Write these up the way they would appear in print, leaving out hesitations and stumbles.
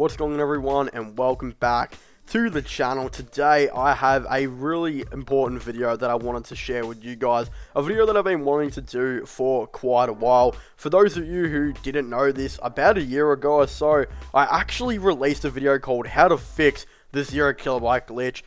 What's going on, everyone, and welcome back to the channel. Today I have a really important video that I wanted to share with you guys, a video that I've been wanting to do for quite a while. For those of you who didn't know this, about a year ago or so, I actually released a video called how to fix the 0 kilobyte glitch,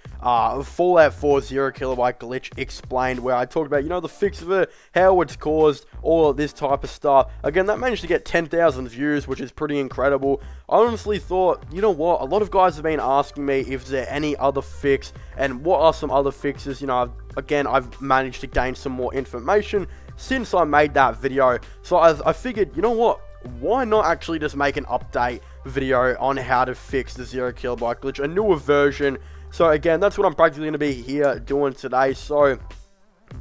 Fallout 4 0 kilobyte glitch explained, where I talked about, the fix of it, how it's caused, all of this type of stuff. Again, that managed to get 10,000 views, which is pretty incredible. I honestly thought, you know what, a lot of guys have been asking me if there any other fix, and what are some other fixes. I've managed to gain some more information since I made that video, so I figured, you know what, why not actually just make an update video on how to fix the 0 kilobyte glitch, a newer version. So again, that's what I'm practically going to be here doing today. So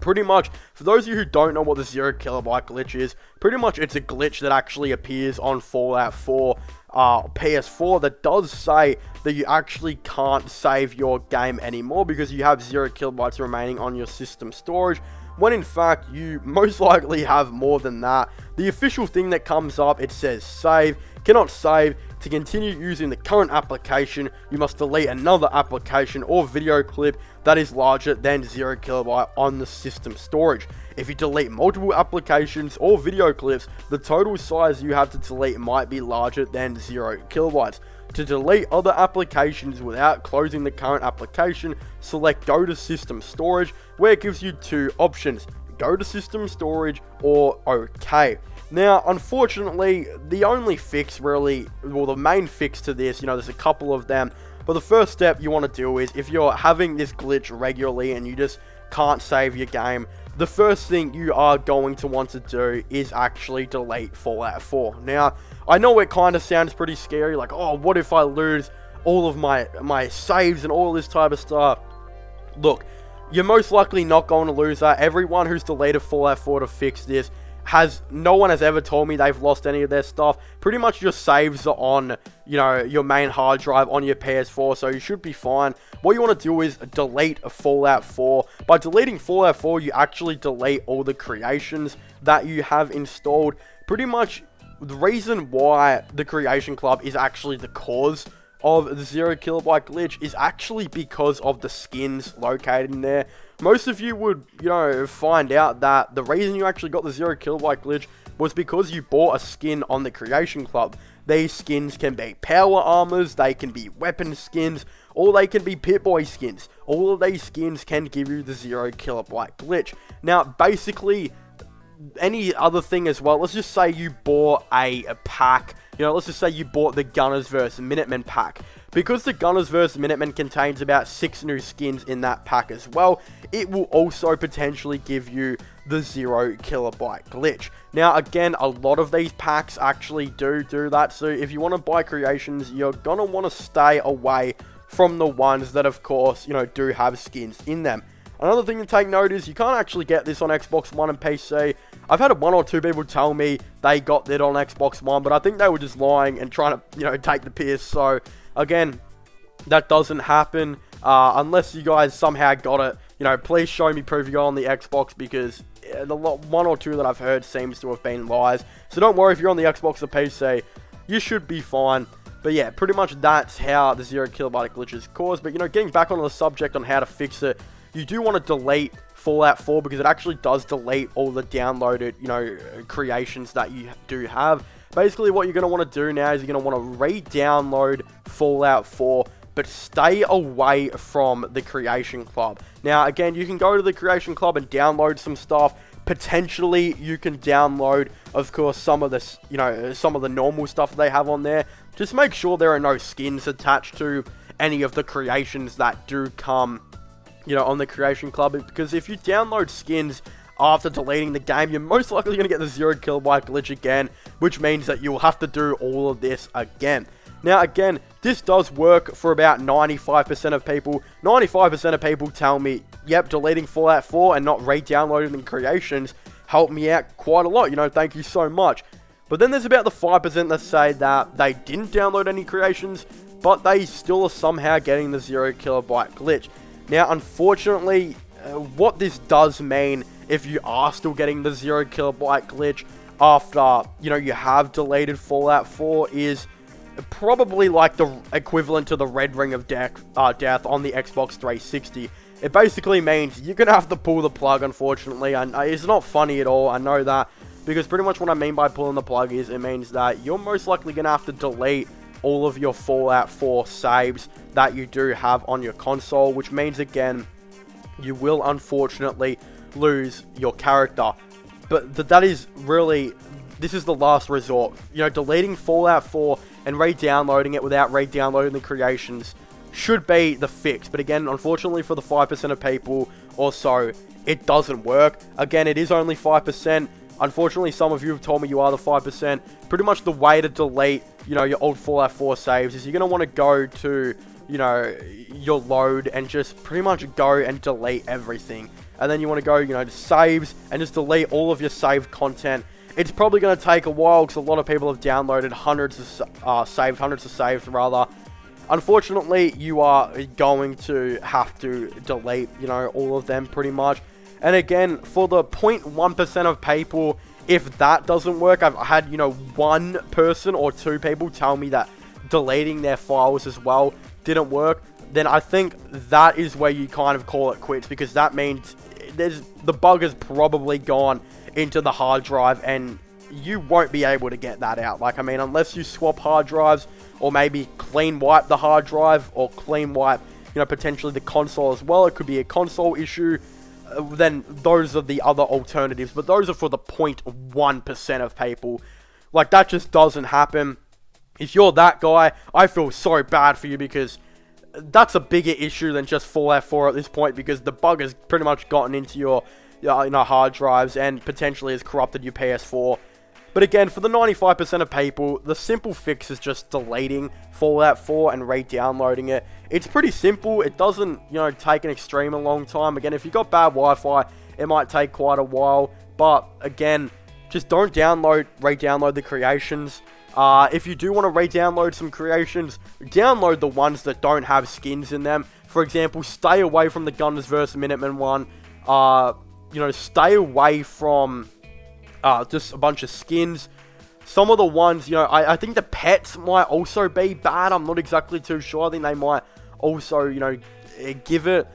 pretty much, for those of you who don't know what the 0 kilobyte glitch is, pretty much it's a glitch that actually appears on Fallout 4 PS4 that does say that you actually can't save your game anymore because you have 0 kilobytes remaining on your system storage, when in fact you most likely have more than that. The official thing that comes up, it says save, cannot save. To continue using the current application, you must delete another application or video clip that is larger than 0 kilobyte on the system storage. If you delete multiple applications or video clips, the total size you have to delete might be larger than 0 kilobytes. To delete other applications without closing the current application, select go to system storage, where it gives you two options: go to system storage or OK. Now, unfortunately, the only fix really, well, the main fix to this, there's a couple of them, but the first step you want to do is, if you're having this glitch regularly and you just can't save your game, the first thing you are going to want to do is actually delete Fallout 4. Now, I know it kind of sounds pretty scary, like, oh, what if I lose all of my saves and all this type of stuff? Look, you're most likely not going to lose that. Everyone who's deleted Fallout 4 to fix this, no one has ever told me they've lost any of their stuff. Pretty much your saves are on, your main hard drive on your PS4, so you should be fine. What you want to do is delete Fallout 4. By deleting Fallout 4, you actually delete all the creations that you have installed. Pretty much the reason why the Creation Club is actually the cause of the 0 kilobyte glitch is actually because of the skins located in there. Most of you would, find out that the reason you actually got the 0 kilobyte glitch was because you bought a skin on the Creation Club. These skins can be power armors, they can be weapon skins, or they can be Pip-Boy skins. All of these skins can give you the 0 kilobyte glitch. Now, basically, any other thing as well, let's just say you bought a pack, let's just say you bought the Gunners vs Minutemen pack. Because the Gunners vs Minutemen contains about 6 new skins in that pack as well, it will also potentially give you the 0 kilobyte glitch. Now again, a lot of these packs actually do that, so if you want to buy creations, you're going to want to stay away from the ones that, of course, do have skins in them. Another thing to take note is you can't actually get this on Xbox One and PC. I've had one or two people tell me they got it on Xbox One, but I think they were just lying and trying to, take the piss. So, again, that doesn't happen unless you guys somehow got it. Please show me proof you got on the Xbox, because the one or two that I've heard seems to have been lies. So don't worry if you're on the Xbox or PC, you should be fine. But yeah, pretty much that's how the 0 kilobyte glitch is caused. But, getting back onto the subject on how to fix it, you do want to delete Fallout 4 because it actually does delete all the downloaded, creations that you do have. Basically, what you're going to want to do now is you're going to want to re-download Fallout 4, but stay away from the Creation Club. Now, again, you can go to the Creation Club and download some stuff. Potentially, you can download, of course, some of this, some of the normal stuff they have on there. Just make sure there are no skins attached to any of the creations that do come, on the Creation Club, because if you download skins after deleting the game, you're most likely going to get the 0 kilobyte glitch again, which means that you'll have to do all of this again. Now, again, this does work for about 95% of people. 95% of people tell me, yep, deleting Fallout 4 and not re-downloading the creations helped me out quite a lot, thank you so much. But then there's about the 5% that say that they didn't download any creations, but they still are somehow getting the 0 kilobyte glitch. Now, unfortunately, what this does mean, if you are still getting the 0 kilobyte glitch after, you have deleted Fallout 4, is probably like the equivalent to the red ring of death on the Xbox 360. It basically means you're going to have to pull the plug, unfortunately, and it's not funny at all, I know that, because pretty much what I mean by pulling the plug is it means that you're most likely going to have to delete all of your Fallout 4 saves that you do have on your console, which means, again, you will unfortunately lose your character. But that is really, this is the last resort. You know, deleting Fallout 4 and re-downloading it without re-downloading the creations should be the fix. But again, unfortunately for the 5% of people or so, it doesn't work. Again, it is only 5%. Unfortunately, some of you have told me you are the 5%. Pretty much the way to delete, you know, your old Fallout 4 saves is you're going to want to go to, you know, your load and just pretty much go and delete everything. And then you want to go, you know, to saves and just delete all of your saved content. It's probably going to take a while because a lot of people have downloaded hundreds of saves rather. Unfortunately, you are going to have to delete, you know, all of them pretty much. And again, for the 0.1% of people, if that doesn't work, I've had, you know, one person or two people tell me that deleting their files as well didn't work. Then I think that is where you kind of call it quits, because that means the bug has probably gone into the hard drive and you won't be able to get that out. Like, I mean, unless you swap hard drives or maybe clean wipe the hard drive or clean wipe, you know, potentially the console as well. It could be a console issue. Then those are the other alternatives, but those are for the 0.1% of people. Like, that just doesn't happen. If you're that guy, I feel so bad for you, because that's a bigger issue than just Fallout 4 at this point, because the bug has pretty much gotten into your you know, hard drives and potentially has corrupted your PS4. But again, for the 95% of people, the simple fix is just deleting Fallout 4 and re-downloading it. It's pretty simple. It doesn't, you know, take an extreme a long time. Again, if you've got bad Wi-Fi, it might take quite a while. But again, just don't re-download the creations. If you do want to re-download some creations, download the ones that don't have skins in them. For example, stay away from the Gunners vs. Minutemen one. You know, stay away from just a bunch of skins. Some of the ones, you know, I think the pets might also be bad. I'm not exactly too sure. I think they might also, you know, give it.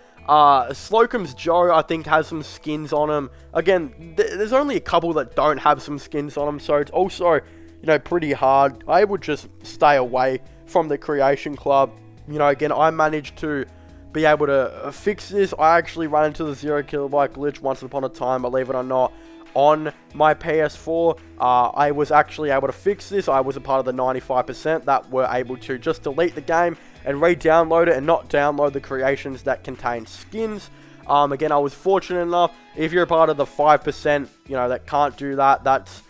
Slocum's Joe, I think, has some skins on him. Again, there's only a couple that don't have some skins on them, so it's also, you know, pretty hard. I would just stay away from the Creation Club. You know, again, I managed to be able to fix this. I actually ran into the 0 kilobyte glitch once upon a time, believe it or not, on my PS4. I was actually able to fix this. I was a part of the 95% that were able to just delete the game and re-download it and not download the creations that contain skins. Again, I was fortunate enough. If you're a part of the 5%, you know, that can't do that, that's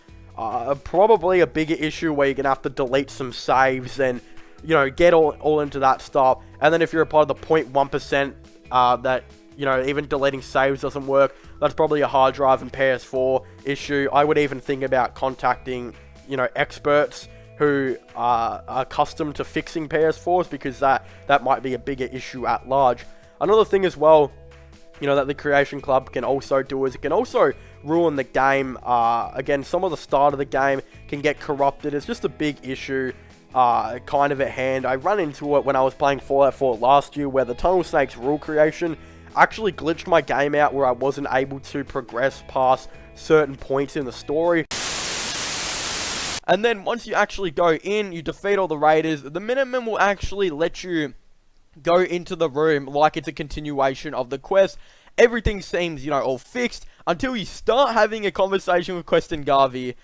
probably a bigger issue where you're gonna have to delete some saves and, you know, get all into that stuff. And then if you're a part of the 0.1% that, you know, even deleting saves doesn't work, that's probably a hard drive and PS4 issue. I would even think about contacting, you know, experts who are accustomed to fixing PS4s, because that might be a bigger issue at large. Another thing as well, you know, that the Creation Club can also do is it can also ruin the game. Again, some of the start of the game can get corrupted. It's just a big issue kind of at hand. I ran into it when I was playing Fallout 4 last year, where the Tunnel Snakes rule creation actually glitched my game out, where I wasn't able to progress past certain points in the story. And then once you actually go in, you defeat all the raiders, the Minutemen will actually let you go into the room like it's a continuation of the quest. Everything seems, you know, all fixed until you start having a conversation with Preston Garvey,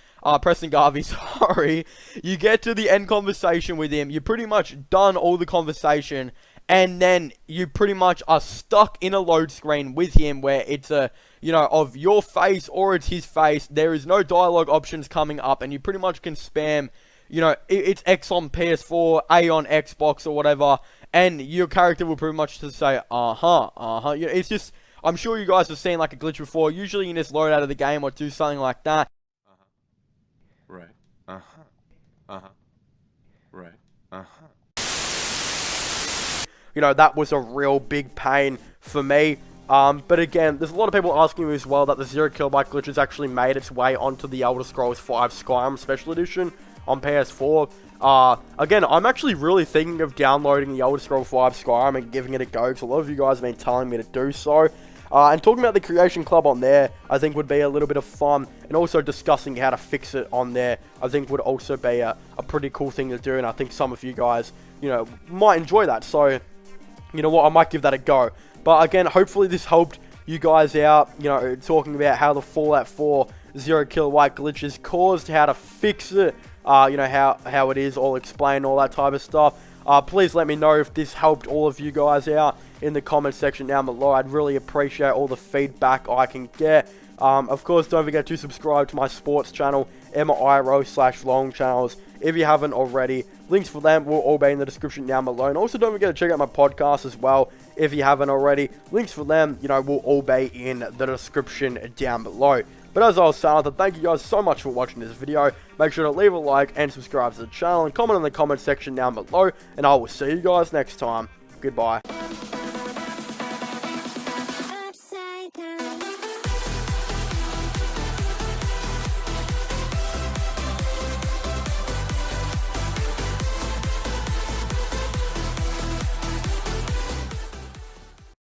sorry. You get to the end conversation with him, you're pretty much done all the conversation, and then you pretty much are stuck in a load screen with him where it's a, you know, of your face or it's his face. There is no dialogue options coming up, and you pretty much can spam, you know, it's X on PS4, A on Xbox or whatever, and your character will pretty much just say, You know, it's just, I'm sure you guys have seen like a glitch before. Usually you just load out of the game or do something like that. Right. Right. You know, that was a real big pain for me. But again, there's a lot of people asking me as well that the 0 kilobyte glitch has actually made its way onto the Elder Scrolls V Skyrim Special Edition on PS4. Again, I'm actually really thinking of downloading the Elder Scrolls 5 Skyrim and giving it a go, because a lot of you guys have been telling me to do so. And talking about the Creation Club on there, I think would be a little bit of fun, and also discussing how to fix it on there, I think would also be a pretty cool thing to do, and I think some of you guys, you know, might enjoy that. So, you know what, I might give that a go. But again, hopefully this helped you guys out, you know, talking about how the Fallout 4 0 kilowatt glitches caused, how to fix it, you know, how it is all explained, all that type of stuff. Please let me know if this helped all of you guys out in the comment section down below. I'd really appreciate all the feedback I can get. Of course, don't forget to subscribe to my sports channel, EmmaIro/Long Channels, if you haven't already. Links for them will all be in the description down below. And also don't forget to check out my podcast as well, if you haven't already. Links for them, you know, will all be in the description down below. But as I was saying, thank you guys so much for watching this video. Make sure to leave a like and subscribe to the channel, and comment in the comment section down below. And I will see you guys next time. Goodbye.